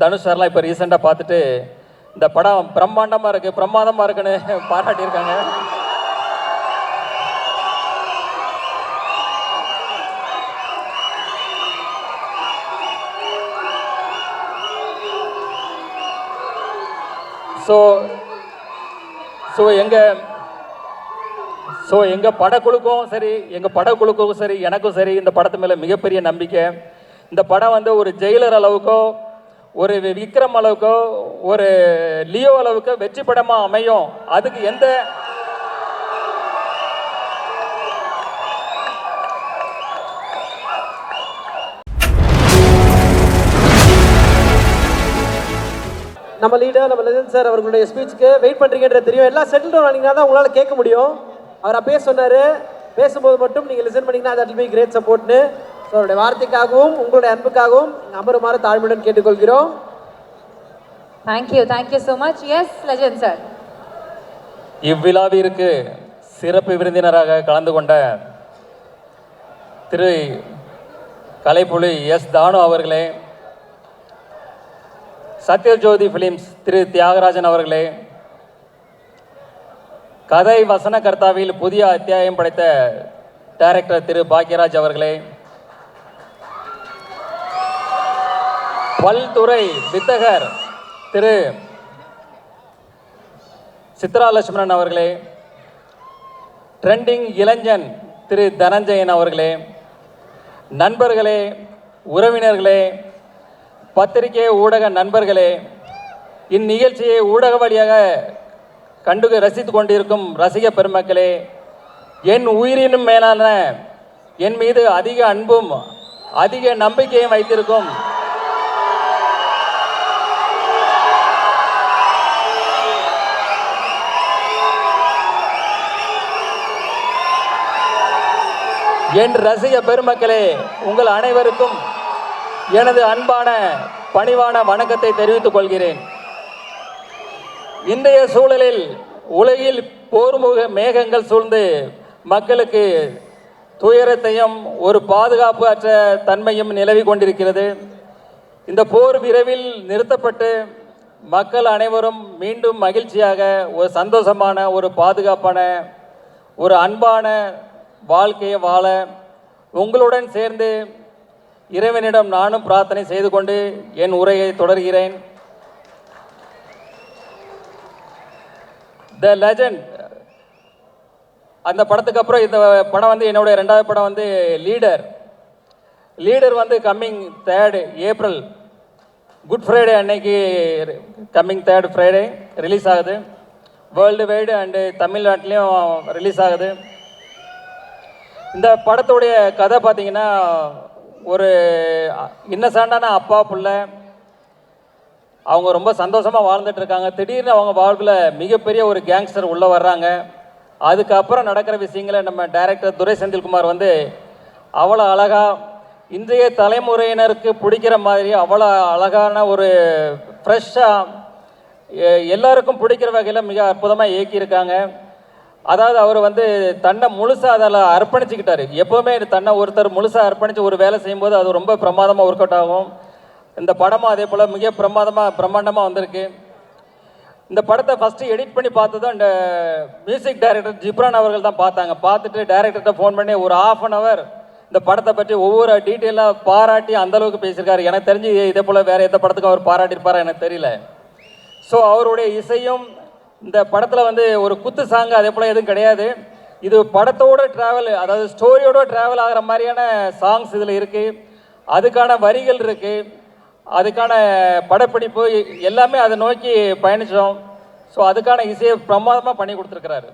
தனுஷ் சார்லாம் இப்போ ரீசெண்டாக பார்த்துட்டு இந்த படம் பிரம்மாண்டமாக இருக்குது பிரமாதமாக இருக்குன்னு பாராட்டியிருக்காங்க. எங்கள் படக்குழுக்கும் சரி எனக்கும் சரி இந்த படத்து மேலே மிகப்பெரிய நம்பிக்கை. இந்த படம் வந்து ஒரு ஜெயிலர் அளவுக்கோ ஒரு விக்ரம் அளவுக்கோ ஒரு லியோ அளவுக்கு வெற்றி படமாக அமையும். அதுக்கு எந்த நம்ம லீடர் நம்ம லெஜண்ட் சார் அவர்களுடைய ஸ்பீச்சுக்கு வெயிட் பண்ணுறீங்கன்றது தெரியும். எல்லாம் செட்டில் டவுன் ஆனீங்கன்னா தான் உங்களால் கேட்க முடியும். அவர் அப்பயே சொன்னார், பேசும்போது மட்டும் நீங்கள் லிசன் பண்ணிங்கன்னா தட் வில் பி கிரேட் சப்போர்ட்னு. ஸோ அவருடைய வார்த்தைக்காகவும் உங்களுடைய அன்புக்காகவும் அமருமாறு தாழ்மையுடன் கேட்டுக்கொள்கிறோம். Thank you so much. Yes legend sir. இவ்விழாவிற்கு சிறப்பு விருந்தினராக கலந்து கொண்ட திரு கலைப்புலி எஸ் தானு அவர்களே, சத்யஜோதி ஃபிலிம்ஸ் திரு தியாகராஜன் அவர்களே, கதை வசனகர்த்தாவில் புதிய அத்தியாயம் படைத்த டைரக்டர் திரு பாக்யராஜ் அவர்களே, பல்துறை வித்தகர் திரு சித்ரா லட்சுமணன் அவர்களே, ட்ரெண்டிங் இளைஞன் திரு தனஞ்சயன் அவர்களே, நண்பர்களே, உறவினர்களே, பத்திரிகை ஊடக நண்பர்களே, இந்நிகழ்ச்சியை ஊடக வழியாக கண்டு ரசித்து கொண்டிருக்கும் ரசிக பெருமக்களே, என் உயிரினும் மேலான என் மீது அதிக அன்பும் அதிக நம்பிக்கையும் வைத்திருக்கும் என் ரசிக பெருமக்களே, உங்கள் அனைவருக்கும் எனது அன்பான பணிவான வணக்கத்தை தெரிவித்துக் கொள்கிறேன். இன்றைய சூழலில் உலகில் போர்முக மேகங்கள் சூழ்ந்து மக்களுக்கு துயரத்தையும் ஒரு பாதுகாப்பு அற்ற தன்மையும் நிலவி கொண்டிருக்கிறது. இந்த போர் விரைவில் நிறுத்தப்பட்டு மக்கள் அனைவரும் மீண்டும் மகிழ்ச்சியாக ஒரு சந்தோஷமான ஒரு பாதுகாப்பான ஒரு அன்பான வாழ்க்கையை வாழ உங்களுடன் சேர்ந்து இறைவனிடம் நானும் பிரார்த்தனை செய்து கொண்டு என் உரையை தொடர்கிறேன். த லெஜண்ட் அந்த படத்துக்கு அப்புறம் இந்த படம் வந்து என்னுடைய ரெண்டாவது படம் வந்து லீடர் வந்து coming 3rd April good Friday அன்னைக்கு கம்மிங் 3rd ஃப்ரைடே ரிலீஸ் ஆகுது. வேர்ல்டு வைடு அண்டு தமிழ்நாட்டிலையும் ரிலீஸ் ஆகுது. இந்த படத்துடைய கதை பார்த்தீங்கன்னா ஒரு இன்னசென்ட்டான அப்பா புள்ள, அவங்க ரொம்ப சந்தோஷமாக வாழ்ந்துட்டு இருக்காங்க. திடீர்னு அவங்க வாழ்வில் மிகப்பெரிய ஒரு கேங்ஸ்டர் உள்ளே வர்றாங்க. அதுக்கப்புறம் நடக்கிற விஷயங்களை நம்ம டைரக்டர் துரை செந்தில்குமார் வந்து அவ்வளோ அழகாக இன்றைய தலைமுறையினருக்கு பிடிக்கிற மாதிரி அவ்வளோ அழகான ஒரு ஃப்ரெஷ்ஷாக எல்லாருக்கும் பிடிக்கிற வகையில் மிக அற்புதமாக இயக்கியிருக்காங்க. அதாவது அவர் வந்து தன்னை முழுசாக அதில் அர்ப்பணிச்சுக்கிட்டார். எப்போவுமே தன்னை ஒருத்தர் முழுசாக அர்ப்பணித்து ஒரு வேலை செய்யும்போது அது ரொம்ப பிரமாதமாக ஒர்க் அவுட் ஆகும். இந்த படமும் அதே போல் மிக பிரமாண்டமாக வந்திருக்கு. இந்த படத்தை ஃபஸ்ட்டு எடிட் பண்ணி பார்த்ததும் இந்த மியூசிக் டைரக்டர் ஜிப்ரான் அவர்கள் தான் பார்த்தாங்க. பார்த்துட்டு டைரக்டர்கிட்ட ஃபோன் பண்ணி ஒரு 1/2 அன் ஹவர் இந்த படத்தை பற்றி ஒவ்வொரு டீட்டெயிலாக பாராட்டி அந்தளவுக்கு பேசியிருக்காரு. எனக்கு தெரிஞ்சு இதே போல் வேறு எந்த படத்துக்கும் அவர் பாராட்டியிருப்பாரா எனக்கு தெரியல. ஸோ அவருடைய இசையும் இந்த படத்தில் வந்து ஒரு குத்து சாங்கு அதே போல் எதுவும் கிடையாது. இது படத்தோட ட்ராவல், அதாவது ஸ்டோரியோட ட்ராவல் ஆகிற மாதிரியான சாங்ஸ் இதில் இருக்குது. அதுக்கான வரிகள் இருக்குது, அதுக்கான படப்பிடிப்பு எல்லாமே அதை நோக்கி பயணித்தோம். ஸோ அதுக்கான இசையை பிரமாதமாக பண்ணி கொடுத்துருக்கிறாரு.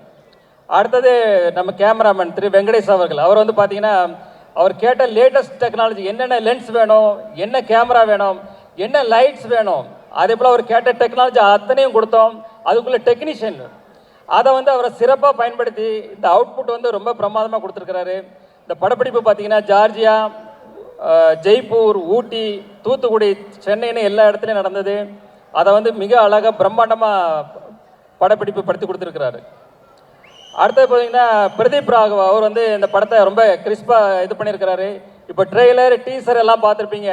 அடுத்தது நம்ம கேமராமேன் திரு வெங்கடேஷ் அவர்கள். அவர் வந்து பார்த்திங்கன்னா அவர் கேட்ட லேட்டஸ்ட் டெக்னாலஜி, என்னென்ன லென்ஸ் வேணும், என்ன கேமரா வேணும், என்ன லைட்ஸ் வேணும், அதே போல் அவர் கேட்ட டெக்னாலஜி அத்தனையும் கொடுத்தோம். அதுக்குள்ளே டெக்னீஷியன் அதை வந்து அவரை சிறப்பாக பயன்படுத்தி இந்த அவுட்புட் வந்து ரொம்ப பிரமாதமாக கொடுத்துருக்கிறாரு. இந்த படப்பிடிப்பு பார்த்திங்கன்னா ஜார்ஜியா, ஜெய்ப்பூர், ஊட்டி, தூத்துக்குடி, சென்னைன்னு எல்லா இடத்துலையும் நடந்தது. அதை வந்து மிக அழகாக பிரம்மாண்டமாக படப்பிடிப்பு படுத்தி கொடுத்துருக்கிறாரு. அடுத்தது பார்த்தீங்கன்னா பிரதீப் ராகவ் அவர் வந்து இந்த படத்தை ரொம்ப கிறிஸ்பாக இது பண்ணியிருக்கிறாரு. இப்போ ட்ரெய்லர் டீசர் எல்லாம் பார்த்துருப்பீங்க.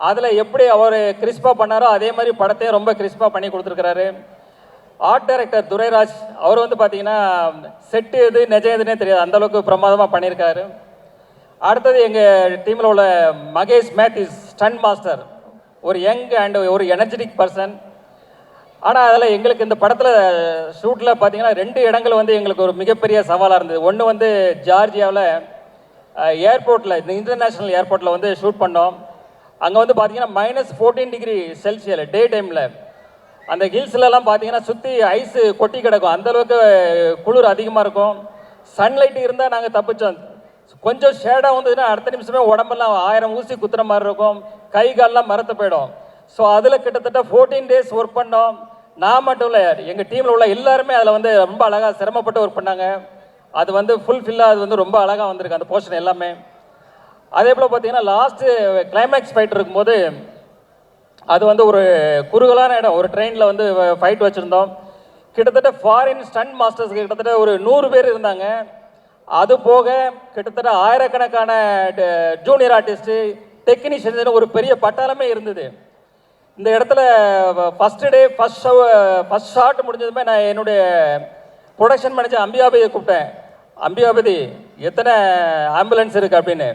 அதில் எப்படி அவர் கிறிஸ்பாக பண்ணாரோ அதே மாதிரி படத்தையும் ரொம்ப கிறிஸ்பாக பண்ணி கொடுத்துருக்கிறாரு. ஆர்ட் டைரக்டர் துரைராஜ் அவர் வந்து பார்த்தீங்கன்னா செட்டு எது நிஜம் எதுனே தெரியாது, அந்தளவுக்கு பிரமாதமாக பண்ணியிருக்காரு. அடுத்தது எங்கள் டீமில் உள்ள மகேஷ் மேத்யூஸ் ஸ்டன் மாஸ்டர், ஒரு யங் அண்ட் ஒரு எனர்ஜெட்டிக் பர்சன். ஆனால் அதில் எங்களுக்கு இந்த படத்தில் ஷூட்டில் பார்த்தீங்கன்னா 2 இடங்கள் வந்து எங்களுக்கு ஒரு மிகப்பெரிய சவாலாக இருந்தது. ஒன்று வந்து ஜார்ஜியாவில் ஏர்போர்ட்டில், இந்த இன்டர்நேஷ்னல் ஏர்போர்ட்டில் வந்து ஷூட் பண்ணோம். அங்கே வந்து பார்த்தீங்கன்னா -14 டிகிரி செல்சியல் டே டைமில். அந்த ஹில்ஸ்லலாம் பார்த்தீங்கன்னா சுற்றி ஐஸு கொட்டி கிடக்கும், அந்தளவுக்கு குளிர் அதிகமாக இருக்கும். சன்லைட் இருந்தால் நாங்கள் தப்பிச்சோம். கொஞ்சம் ஷேடாக வந்ததுன்னா அடுத்த நிமிஷமே உடம்பெல்லாம் 1000 ஊசி குத்துற மாதிரி இருக்கும், கை கால்லாம் மரத்து போயிடும். ஸோ அதில் கிட்டத்தட்ட 14 டேஸ் ஒர்க் பண்ணோம். நான் மட்டும் இல்லை, எங்கள் டீமில் உள்ள எல்லாருமே அதில் வந்து ரொம்ப அழகாக சிரமப்பட்டு ஒர்க் பண்ணாங்க. அது வந்து ஃபுல்ஃபில்லாக அது வந்து ரொம்ப அழகாக வந்திருக்கு அந்த போர்ஷன் எல்லாமே. அதே போல் பார்த்தீங்கன்னா லாஸ்ட்டு கிளைமேக்ஸ் ஃபைட் இருக்கும்போது அது வந்து ஒரு குறுகலான இடம், ஒரு ட்ரெயினில் வந்து ஃபைட் வச்சுருந்தோம். கிட்டத்தட்ட ஃபாரின் ஸ்டண்ட் மாஸ்டர்ஸ் கிட்டத்தட்ட ஒரு 100 பேர் இருந்தாங்க. அது போக கிட்டத்தட்ட ஆயிரக்கணக்கான ஜூனியர் ஆர்டிஸ்ட்டு, டெக்னீஷியன்ஸ், ஒரு பெரிய பட்டாளமே இருந்தது. இந்த இடத்துல ஃபஸ்ட்டு டே ஃபஸ்ட் ஷாட் முடிஞ்சதுமே நான் என்னுடைய ப்ரொடக்ஷன் மேனேஜர் அம்பியாபதியை கூப்பிட்டேன். அம்பியாபதி, எத்தனை ஆம்புலன்ஸ் இருக்குது அப்படின்னு.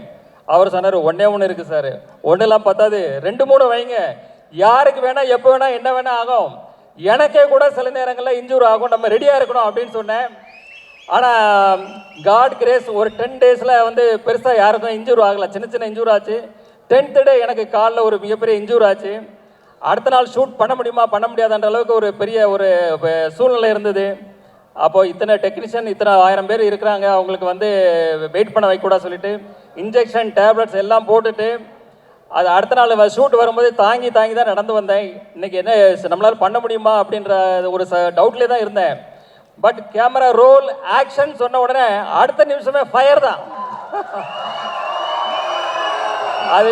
அவர் சொன்னார், 1 இருக்குது சார். 1 பத்தாது, 2-3 வைங்க, யாருக்கு வேணால் எப்போ வேணால் என்ன வேணால் ஆகும், எனக்கே கூட சில நேரங்களில் இன்ஜூர் ஆகும், நம்ம ரெடியாக இருக்கணும் அப்படின்னு சொன்னேன். ஆனால் காட் கிரேஸ், ஒரு 10 டேஸில் வந்து பெருசாக யாருக்கும் இன்ஜூர் ஆகலை, சின்ன சின்ன இன்ஜூர் ஆச்சு. 10th டே எனக்கு காலில் ஒரு மிகப்பெரிய இன்ஜூர் ஆச்சு. அடுத்த நாள் ஷூட் பண்ண முடியுமா பண்ண முடியாதுன்ற அளவுக்கு ஒரு பெரிய ஒரு சூழ்நிலை இருந்தது. அப்போது இத்தனை டெக்னீஷியன், இத்தனை 1000 பேர் இருக்கிறாங்க, அவங்களுக்கு வந்து வெயிட் பண்ண வைக்கூடாது சொல்லிட்டு இன்ஜெக்ஷன் டேப்லெட்ஸ் எல்லாம் போட்டுட்டு அது அடுத்த நாள் ஷூட் வரும்போது தாங்கி தான் நடந்து வந்தேன். இன்றைக்கி என்ன நம்மளால் பண்ண முடியுமா அப்படின்ற ஒரு டவுட்லேயே தான் இருந்தேன். பட் கேமரா ரோல் ஆக்ஷன் சொன்ன உடனே அடுத்த நிமிஷமே ஃபயர் தான். அது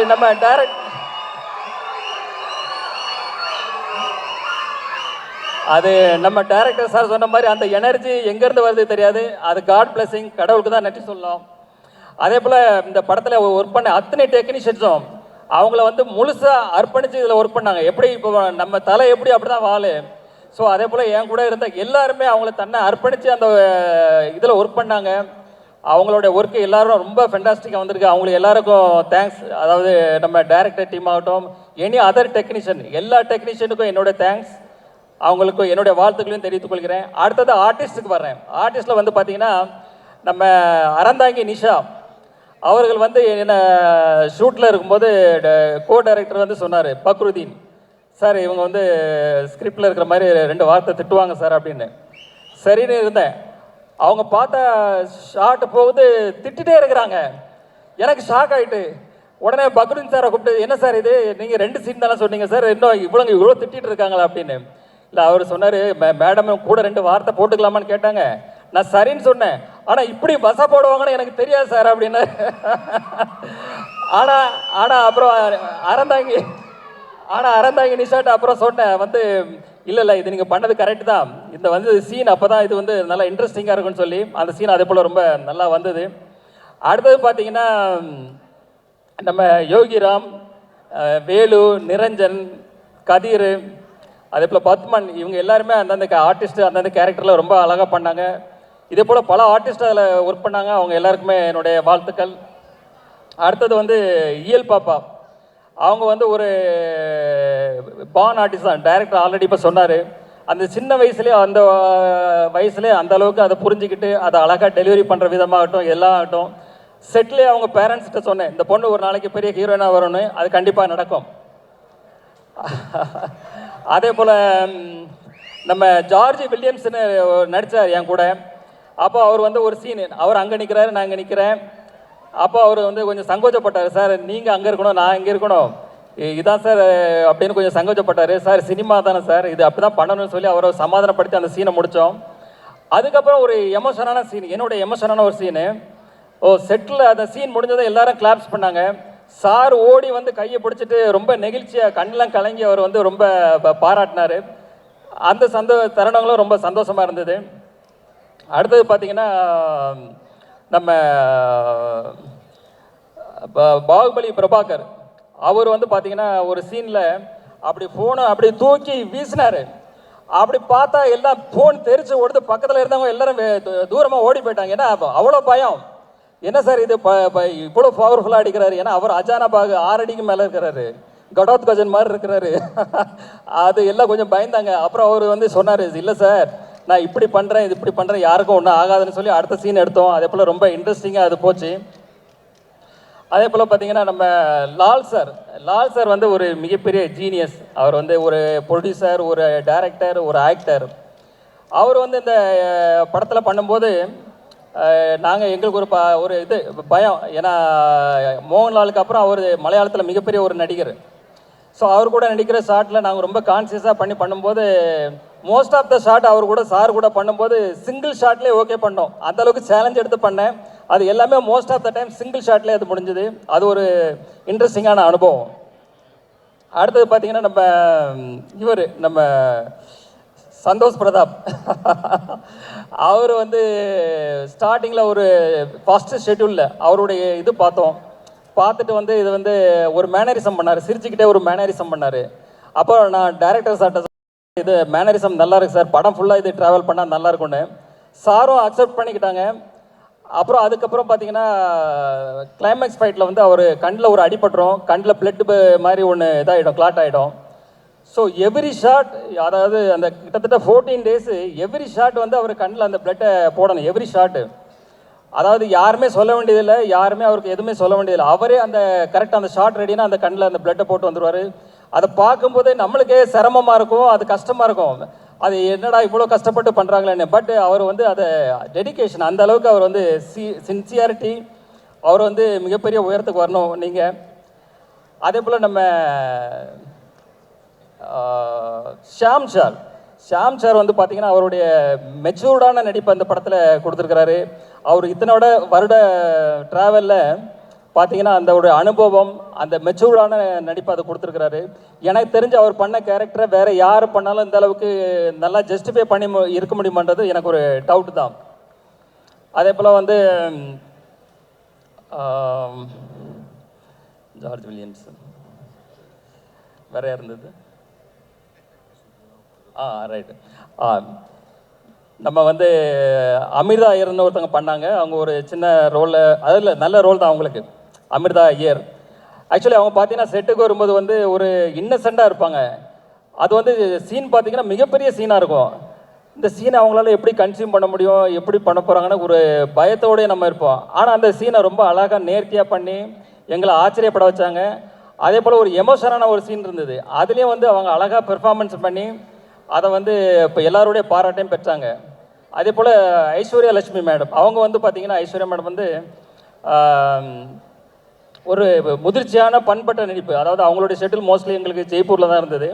நம்ம டைரக்டர் சார் சொன்ன மாதிரி அந்த எனர்ஜி எங்கேருந்து வருது தெரியாது, அது காட் பிளஸிங், கடவுளுக்கு தான் நன்றி சொல்லலாம். அதே போல் இந்த படத்தில் ஒர்க் பண்ண அத்தனை டெக்னீஷியன்ஸும் அவங்கள வந்து முழுசாக அர்ப்பணித்து இதில் ஒர்க் பண்ணாங்க. எப்படி இப்போ நம்ம தலை எப்படி அப்படி தான் வாழு. ஸோ அதே போல் என் கூட இருந்த எல்லாருமே அவங்கள தன்னை அர்ப்பணித்து அந்த இதில் ஒர்க் பண்ணாங்க. அவங்களோட ஒர்க்கு எல்லாரும் ரொம்ப ஃபென்டாஸ்டிக்காக வந்திருக்கு. அவங்களுக்கு எல்லாருக்கும் தேங்க்ஸ். அதாவது நம்ம டைரக்டர் டீம் ஆகட்டும், எனி அதர் டெக்னீஷியன், எல்லா டெக்னீஷியனுக்கும் என்னோடய தேங்க்ஸ், அவங்களுக்கு என்னுடைய வாழ்த்துக்களையும் தெரிவித்துக் கொள்கிறேன். அடுத்தது ஆர்டிஸ்ட்டுக்கு வர்றேன். ஆர்டிஸ்ட்டில் வந்து பார்த்தீங்கன்னா நம்ம அறந்தாங்கி நிஷா அவர்கள் வந்து என்ன ஷூட்டில் இருக்கும்போது கோ டைரக்டர் வந்து சொன்னார், பக்ருதீன் சார் இவங்க வந்து ஸ்கிரிப்டில் இருக்கிற மாதிரி 2 வார்த்தை திட்டுவாங்க சார் அப்படின்னு. சரின்னு இருந்தேன். அவங்க பார்த்தா ஷார்ட் போகுது, திட்டிகிட்டே இருக்கிறாங்க. எனக்கு ஷாக் ஆகிட்டு உடனே பக்ருதீன் சாரை கூப்பிட்டு, என்ன சார் இது, நீங்கள் 2 சீன் தானே சொன்னீங்க சார், இன்னும் இவ்வளோ திட்டிகிட்டு இருக்காங்களா அப்படின்னு. இல்லை அவர் சொன்னார், மேடம் கூட 2 வார்த்தை போட்டுக்கலாமான்னு கேட்டாங்க. நான் சரின்னு சொன்னேன். ஆனால் இப்படி பசை போடுவாங்கன்னு எனக்கு தெரியாது சார் அப்படின்னு. ஆனால் அப்புறம் அறந்தாங்கி நிஷாட்ட அப்புறம் சொன்னேன் வந்து, இல்லை இது நீங்கள் பண்ணது கரெக்டு தான், இந்த வந்து சீன் அப்போ தான் இது வந்து நல்லா இன்ட்ரெஸ்டிங்காக இருக்குன்னு சொல்லி அந்த சீன் அதே போல் ரொம்ப நல்லா வந்தது. அடுத்தது பார்த்தீங்கன்னா நம்ம யோகிராம், வேலு, நிரஞ்சன், கதிர், அதே போல் பத்மன், இவங்க எல்லாருமே அந்தந்த ஆர்டிஸ்ட்டு அந்தந்த கேரக்டரில் ரொம்ப அழகாக பண்ணாங்க. இதே போல் பல ஆர்டிஸ்ட் அதில் ஒர்க் பண்ணாங்க. அவங்க எல்லாருக்குமே என்னுடைய வாழ்த்துக்கள். அடுத்தது வந்து இயல் பாப்பா, அவங்க வந்து ஒரு பான் ஆர்டிஸ்ட் தான். டைரக்டர் ஆல்ரெடி இப்போ சொன்னார், அந்த சின்ன வயசுலேயே அந்த அளவுக்கு அதை புரிஞ்சுக்கிட்டு அதை அழகாக டெலிவரி பண்ணுற விதமாகட்டும் எல்லாம் ஆகட்டும். செட்லேயே அவங்க பேரண்ட்ஸ்கிட்ட சொன்னேன், இந்த பொண்ணு ஒரு நாளைக்கு பெரிய ஹீரோயினாக வரணும்னு, அது கண்டிப்பாக நடக்கும். அதே போல் நம்ம ஜார்ஜ் வில்லியம்ஸ்னு நடித்தார் என் கூட. அப்போ அவர் வந்து ஒரு சீன், அவர் அங்கே நிற்கிறாரு, நான் அங்கே நிற்கிறேன். அப்போ அவர் வந்து கொஞ்சம் சங்கோச்சப்பட்டார், சார் நீங்கள் அங்கே இருக்கணும் நான் இங்கே இருக்கணும், இதான் சார் அப்படின்னு கொஞ்சம் சங்கோச்சப்பட்டார். சார் சினிமா தானே சார், இது அப்படி தான் பண்ணணும்னு சொல்லி அவரை சமாதானப்படுத்தி அந்த சீனை முடித்தோம். அதுக்கப்புறம் ஒரு எமோஷனான சீன், என்னோட எமோஷனான ஒரு சீனு. செட்டில் அந்த சீன் முடிஞ்சதை எல்லாரும் கிளாப்ஸ் பண்ணாங்க. சார் ஓடி வந்து கையை பிடிச்சிட்டு ரொம்ப நெகிழ்ச்சியாக கண்ணெலாம் கலங்கி அவர் வந்து ரொம்ப பாராட்டினார். அந்த தருணங்களும் ரொம்ப சந்தோஷமாக இருந்தது. அடுத்தது பார்த்திங்கன்னா நம்ம பாகுபலி பிரபாகர், அவர் வந்து பார்த்தீங்கன்னா ஒரு சீனில் அப்படி ஃபோனை அப்படி தூக்கி வீசினார். அப்படி பார்த்தா எல்லாம் ஃபோன் தெரிச்சு ஓடுது. பக்கத்தில் இருந்தவங்க எல்லாரும் தூரமாக ஓடி போயிட்டாங்க. ஏன்னா அவ்வளோ பயம். என்ன சார் இது இவ்வளோ பவர்ஃபுல்லாக அடிக்கிறாரு? ஏன்னா அவர் அஜானபாகு 6 அடிக்கு மேலே இருக்கிறாரு, கடோத் கஜன் மாதிரி இருக்கிறாரு. அது எல்லாம் கொஞ்சம் பயந்தாங்க. அப்புறம் அவர் வந்து சொன்னார், இல்லை சார் நான் இப்படி பண்ணுறேன், இது இப்படி பண்ணுறேன், யாருக்கும் ஒன்றும் ஆகாதுன்னு சொல்லி அடுத்த சீன் எடுத்தோம். அதே போல் ரொம்ப இன்ட்ரெஸ்டிங்காக அது போச்சு. அதே போல் பார்த்தீங்கன்னா நம்ம லால் சார் வந்து ஒரு மிகப்பெரிய ஜீனியஸ். அவர் வந்து ஒரு ப்ரொடியூசர், ஒரு டைரக்டர், ஒரு ஆக்டர். அவர் வந்து இந்த படத்தில் பண்ணும்போது நாங்கள் எங்களுக்கு ஒரு இது பயம். ஏன்னா மோகன்லாலுக்கு அப்புறம் அவர் மலையாளத்தில் மிகப்பெரிய ஒரு நடிகர். ஸோ அவர் கூட நடிக்கிற ஷாட்டில் நாங்கள் ரொம்ப கான்சியஸாக பண்ணும்போது மோஸ்ட் ஆஃப் த ஷாட் அவர் கூட சார் கூட பண்ணும்போது சிங்கிள் ஷாட்லேயே ஓகே பண்ணோம். அந்தளவுக்கு சேலஞ்ச் எடுத்து பண்ணேன். அது எல்லாமே most of the time single ஷாட்லேயே அது முடிஞ்சுது. அது ஒரு இன்ட்ரெஸ்டிங்கான அனுபவம். அடுத்தது பார்த்தீங்கன்னா நம்ம சந்தோஷ் பிரதாப். அவர் வந்து ஸ்டார்டிங்கில் ஒரு ஃபஸ்ட்டு ஷெட்யூலில் அவருடைய இது பார்த்துட்டு வந்து இது வந்து ஒரு மேனரிசம் பண்ணார், சிரிச்சுக்கிட்டே ஒரு மேனரிசம் பண்ணார். அப்போ நான் டைரக்டர் சார்ட்ட இது மேனரிசம் நல்லா இருக்கு சார், படம் ஃபுல்லாக இது ட்ராவல் பண்ணால் நல்லா இருக்கும்னு. சாரும் அக்செப்ட் பண்ணிக்கிட்டாங்க. அப்புறம் அதுக்கப்புறம் பார்த்தீங்கன்னா கிளைமேக்ஸ் ஃபைட்டில் வந்து அவர் கண்ணில் ஒரு அடிபட்டுரும், கண்ணில் பிளட் மாதிரி ஒன்று இதாகிடும், கிளாட் ஆகிடும். ஸோ எவ்ரி ஷாட், அதாவது அந்த கிட்டத்தட்ட 14 டேஸு எவ்ரி ஷாட் வந்து அவர் கண்ணில் அந்த பிளட்டை போடணும், எவ்ரி ஷாட்டு. அதாவது யாருமே சொல்ல வேண்டியதில்லை, யாருமே அவருக்கு எதுவுமே சொல்ல வேண்டியதில்லை. அவரே அந்த கரெக்டாக அந்த ஷாட் ரெடினா அந்த கண்ணில் அந்த பிளட்டை போட்டு வந்துடுவார். அதை பார்க்கும்போது நம்மளுக்கே சிரமமாக இருக்கும், அது கஷ்டமாக இருக்கும். அது என்னடா இவ்வளோ கஷ்டப்பட்டு பண்ணுறாங்களேன்னு. பட் அவர் வந்து அதை டெடிக்கேஷன், அந்த அளவுக்கு அவர் வந்து சின்சியாரிட்டி, அவர் வந்து மிகப்பெரிய உயரத்துக்கு வரணும் நீங்கள். அதே போல் நம்ம ஷாம் சார் வந்து பார்த்தீங்கன்னா அவருடைய மெச்சூர்டான நடிப்பு அந்த படத்தில் கொடுத்துருக்கிறாரு. அவர் இத்தனோட வருட ட்ராவலில் பார்த்தீங்கன்னா அந்த ஒரு அனுபவம், அந்த மெச்சூர்டான நடிப்பு அதை கொடுத்துருக்கிறாரு. எனக்கு தெரிஞ்சு அவர் பண்ண கேரக்டரை வேறு யார் பண்ணாலும் இந்த அளவுக்கு நல்லா ஜஸ்டிஃபை பண்ணி இருக்க முடியுமான்றது எனக்கு ஒரு டவுட்டு தான். அதே போல் வந்து ஜார்ஜ் வில்லியம்ஸ் வேற இருந்தது. ரைட்டு. நம்ம வந்து அமிர்தா ஐயர்னு ஒருத்தவங்க பண்ணாங்க. அவங்க ஒரு சின்ன ரோலில், அதில் நல்ல ரோல் தான் அவங்களுக்கு, அமிர்தா ஐயர். ஆக்சுவலி அவங்க பார்த்தீங்கன்னா செட்டுக்கு வரும்போது வந்து ஒரு இன்னசென்ட்டாக இருப்பாங்க. அது வந்து சீன் பார்த்தீங்கன்னா மிகப்பெரிய சீனாக இருக்கும். இந்த சீனை அவங்களால எப்படி கன்சியூம் பண்ண முடியும், எப்படி பண்ண போகிறாங்கன்னு ஒரு பயத்தோடய நம்ம இருப்போம். ஆனால் அந்த சீனை ரொம்ப அழகாக நேர்த்தியாக பண்ணி எங்களை ஆச்சரியப்பட வச்சாங்க. அதே போல் ஒரு எமோஷனான ஒரு சீன் இருந்தது, அதுலேயும் வந்து அவங்க அழகாக பெர்ஃபார்மன்ஸ் பண்ணி அதை வந்து இப்போ எல்லாருடைய பாராட்டையும் பெற்றாங்க. அதே போல் ஐஸ்வர்யா லட்சுமி மேடம், அவங்க வந்து பார்த்திங்கன்னா ஐஸ்வர்யா மேடம் வந்து ஒரு முதிர்ச்சியான பண்பட்ட நடிப்பு. அதாவது அவங்களுடைய ஷெட்யூல் மோஸ்ட்லி எங்களுக்கு ஜெய்ப்பூரில் தான் இருந்தது.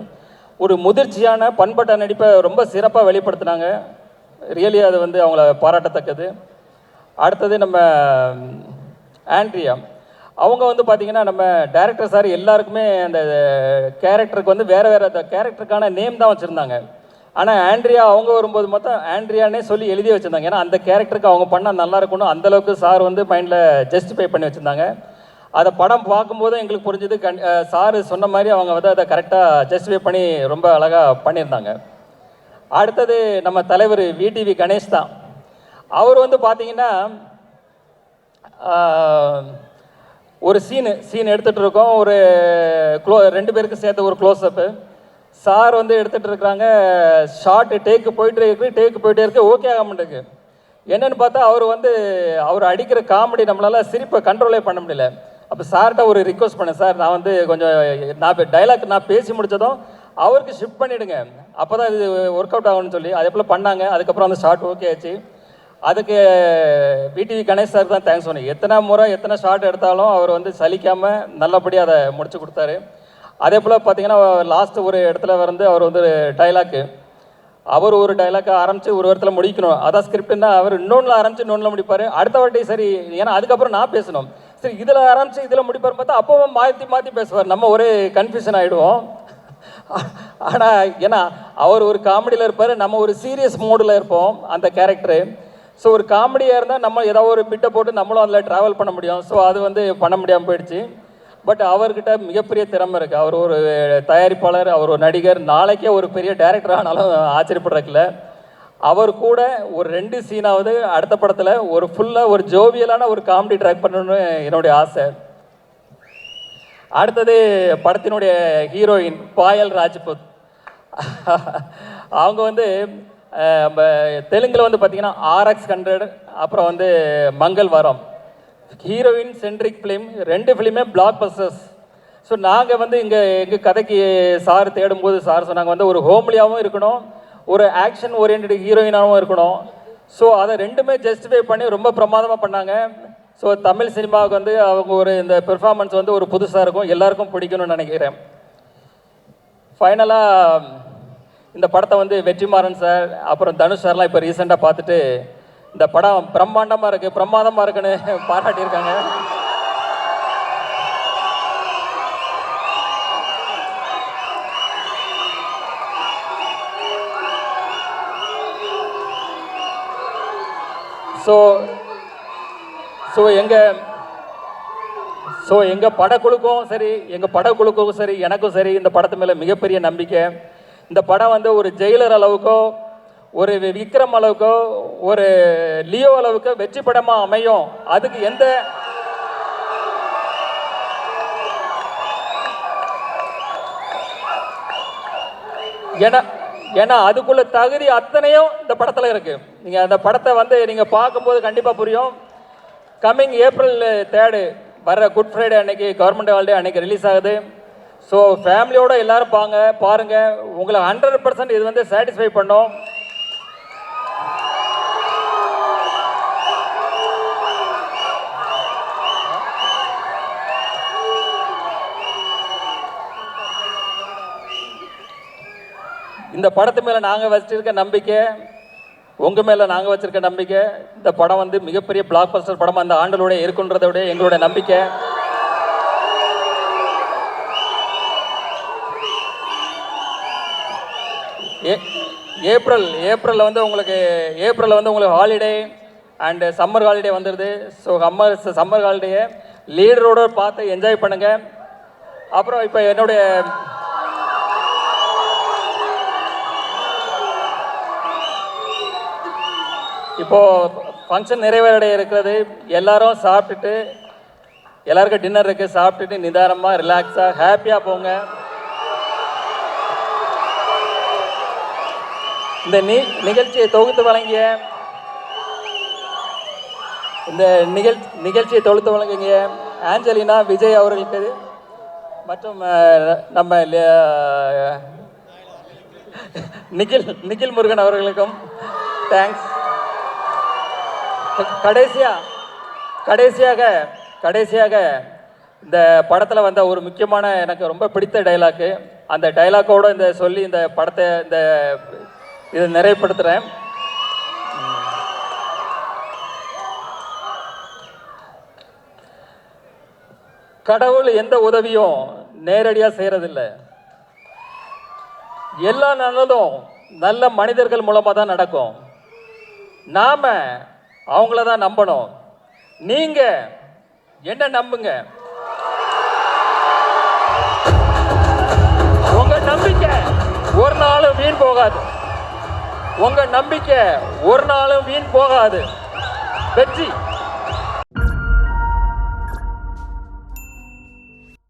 ஒரு முதிர்ச்சியான பண்பட்ட நடிப்பை ரொம்ப சிறப்பாக வெளிப்படுத்தினாங்க. ரியலி அது வந்து அவங்கள பாராட்டத்தக்கது. அடுத்தது நம்ம ஆண்ட்ரியா, அவங்க வந்து பார்த்திங்கன்னா நம்ம டைரக்டர் சார் எல்லாருக்குமே அந்த கேரக்டருக்கு வந்து வேறு அந்த கேரக்டருக்கான நேம் தான் வச்சுருந்தாங்க. ஆனால் ஆண்ட்ரியா அவங்க வரும்போது மொத்தம் ஆண்ட்ரியானே சொல்லி எழுதி வச்சுருந்தாங்க. ஏன்னா அந்த கேரக்டருக்கு அவங்க பண்ணால் நல்லா இருக்கணும், அந்தளவுக்கு சார் வந்து மைண்டில் ஜஸ்டிஃபை பண்ணி வச்சுருந்தாங்க. அதை படம் பார்க்கும்போது எங்களுக்கு புரிஞ்சது, சார் சொன்ன மாதிரி அவங்க வந்து அதை கரெக்டாக ஜஸ்டிஃபை பண்ணி ரொம்ப அழகாக பண்ணியிருந்தாங்க. அடுத்தது நம்ம தலைவர் விடிவி கணேஷ் தான். அவர் வந்து பார்த்திங்கன்னா ஒரு சீன் எடுத்துகிட்டு இருக்கோம், ஒரு 2 பேருக்கு சேர்த்து ஒரு க்ளோஸ்அப்பு. சார் வந்து எடுத்துகிட்டு இருக்கிறாங்க, ஷார்ட்டு டேக்கு போயிட்டே இருக்கு, ஓகே ஆக மாட்டேங்குது. என்னென்னு பார்த்தா அவர் அடிக்கிற காமெடி நம்மளால் சிரிப்பை கண்ட்ரோலே பண்ண முடியல. அப்போ சார்கிட்ட ஒரு ரிக்வஸ்ட் பண்ணேன், சார் நான் வந்து கொஞ்சம் டைலாக் நான் பேசி முடித்ததும் அவருக்கு ஷிஃப்ட் பண்ணிவிடுங்க, அப்போ தான் இது ஒர்க் அவுட் ஆகும்னு சொல்லி அதே போல் பண்ணாங்க. அதுக்கப்புறம் அந்த ஷார்ட் ஓகே ஆச்சு. அதுக்கு விடிவி கணேஷ் சார் தான் தேங்க்ஸ் சொன்னேன். எத்தனை ஷார்ட் எடுத்தாலும் அவர் வந்து சலிக்காமல் நல்லபடியாக அதை முடிச்சு கொடுத்தாரு. அதே போல் பார்த்தீங்கன்னா லாஸ்ட்டு ஒரு இடத்துல வந்து அவர் வந்து டைலாக்கு, அவர் ஒரு டைலாக்கை ஆரம்பித்து ஒரு இடத்துல முடிக்கணும், அதான் ஸ்கிரிப்டுன்னா அவர் இன்னொன்றில் ஆரம்பித்து இன்னொன்றில் முடிப்பார். அடுத்த வாட்டி சரி, ஏன்னா அதுக்கப்புறம் நான் பேசணும், சரி இதில் ஆரம்பித்து இதில் முடிப்பார் பார்த்தா அப்போவும் மாற்றி பேசுவார், நம்ம ஒரே கன்ஃபியூஷன் ஆகிடுவோம். ஆனால் ஏன்னா அவர் ஒரு காமெடியில் இருப்பார், நம்ம ஒரு சீரியஸ் மோடில் இருப்போம் அந்த கேரக்டரு. ஸோ ஒரு காமெடியாக இருந்தால் நம்ம ஏதாவது ஒரு பிட்டை போட்டு நம்மளும் அதில் ட்ராவல் பண்ண முடியும். ஸோ அது வந்து பண்ண முடியாமல் போயிடுச்சு. பட் அவர்கிட்ட மிகப்பெரிய திறமை இருக்குது. அவர் ஒரு தயாரிப்பாளர், அவர் ஒரு நடிகர், நாளைக்கே ஒரு பெரிய டைரக்டர் ஆனாலும் ஆச்சரியப்படுறதுல. அவர் கூட ஒரு 2 சீனாவது அடுத்த படத்தில் ஒரு ஃபுல்லாக ஒரு ஜோவியலான ஒரு காமெடி ட்ராக் பண்ணணும்னு என்னுடைய ஆசை. அடுத்தது படத்தினுடைய ஹீரோயின் பாயல் ராஜ்புத். அவங்க வந்து தெலுங்கில் வந்து பார்த்திங்கன்னா RX100, அப்புறம் வந்து Mangalavaaram, heroine centric film, 2 ஃபிலிமே பிளாக் பஸ்டர்ஸ். ஸோ நாங்கள் வந்து எங்கள் கதைக்கு சார் தேடும்போது சார் சொன்னாங்க வந்து ஒரு ஹோம்லியாகவும் இருக்கணும், ஒரு ஆக்ஷன் ஓரியன்ட் ஹீரோயினாகவும் இருக்கணும். ஸோ அதை 2மே ஜஸ்டிஃபை பண்ணி ரொம்ப பிரமாதமாக பண்ணாங்க. ஸோ தமிழ் சினிமாவுக்கு வந்து அவங்க ஒரு இந்த பெர்ஃபார்மன்ஸ் வந்து ஒரு புதுசாக இருக்கும், எல்லாருக்கும் பிடிக்கணும்னு நினைக்கிறேன். ஃபைனலாக இந்த படத்தை வந்து வெற்றிமாறன் சார் அப்புறம் தனுஷ் சார்லாம் இப்போ ரீசெண்டாக பார்த்துட்டு இந்த படம் பிரம்மாண்டமாக இருக்குது, பிரமாதமாக இருக்குன்னு பாராட்டியிருக்காங்க. எங்கள் படக்குழுக்கும் சரி, எனக்கும் சரி இந்த படத்து மேலே மிகப்பெரிய நம்பிக்கை. இந்த படம் வந்து ஒரு ஜெயிலர் அளவுக்கோ, ஒரு விக்ரம் அளவுக்கோ, ஒரு லியோ அளவுக்கோ வெற்றி படமாக அமையும். அதுக்கு எந்த ஏன்னா அதுக்குள்ள தகுதி அத்தனையும் இந்த படத்தில் இருக்கு. நீங்கள் அந்த படத்தை வந்து நீங்கள் பார்க்கும்போது கண்டிப்பாக புரியும். கம்மிங் April 3 வர்ற குட் ஃப்ரைடே அன்னைக்கு, கவர்மெண்ட் ஹாலிடே அன்னைக்கு ரிலீஸ் ஆகுது. ஸோ ஃபேமிலியோட எல்லாரும் பாருங்க, உங்களை 100% இது வந்து சாட்டிஸ்ஃபை பண்ணும். இந்த படத்து மேலே நாங்கள் வச்சிருக்க நம்பிக்கை, உங்கள் மேலே நாங்கள் வச்சிருக்க நம்பிக்கை, இந்த படம் வந்து மிகப்பெரிய பிளாக் பஸ்டர் படமாக அந்த ஆண்டலோட இருக்குன்றதை விட எங்களோட நம்பிக்கை. ஏப்ரலில் வந்து உங்களுக்கு ஹாலிடே அண்டு சம்மர் ஹாலிடே வந்துடுது. ஸோ சம்மர் ஹாலிடேயை லீடரோடு பார்த்து என்ஜாய் பண்ணுங்கள். அப்புறம் இப்போ என்னுடைய இப்போது ஃபங்க்ஷன் நிறைவேறடைய இருக்கிறது. எல்லாரும் சாப்பிட்டுட்டு, எல்லாருக்கும் டின்னர் இருக்குது, சாப்பிட்டுட்டு நிதானமாக ரிலாக்ஸாக ஹாப்பியாக போங்க. இந்த நிகழ்ச்சியை தொகுத்து வழங்கிய ஆஞ்சலினா விஜய் அவர்களுக்கு மற்றும் நம்ம நிகில் முருகன் அவர்களுக்கும் தேங்க்ஸ். கடைசியாக இந்த படத்தில் வந்த ஒரு முக்கியமான எனக்கு ரொம்ப பிடித்த டைலாக்கு, அந்த டைலாக்கோடு சொல்லி இந்த படத்தை இதை நிறைவுபடுத்துகிறேன். கடவுள் எந்த உதவியும் நேரடியாக செய்கிறதில்லை. எல்லா நல்லதும் நல்ல மனிதர்கள் மூலமாக தான் நடக்கும். நாம அவங்கள தான் நம்பணும். நீங்க என்ன நம்புங்க. உங்க நம்பிக்கை ஒரு நாளும் வீண் போகாது. வெற்றி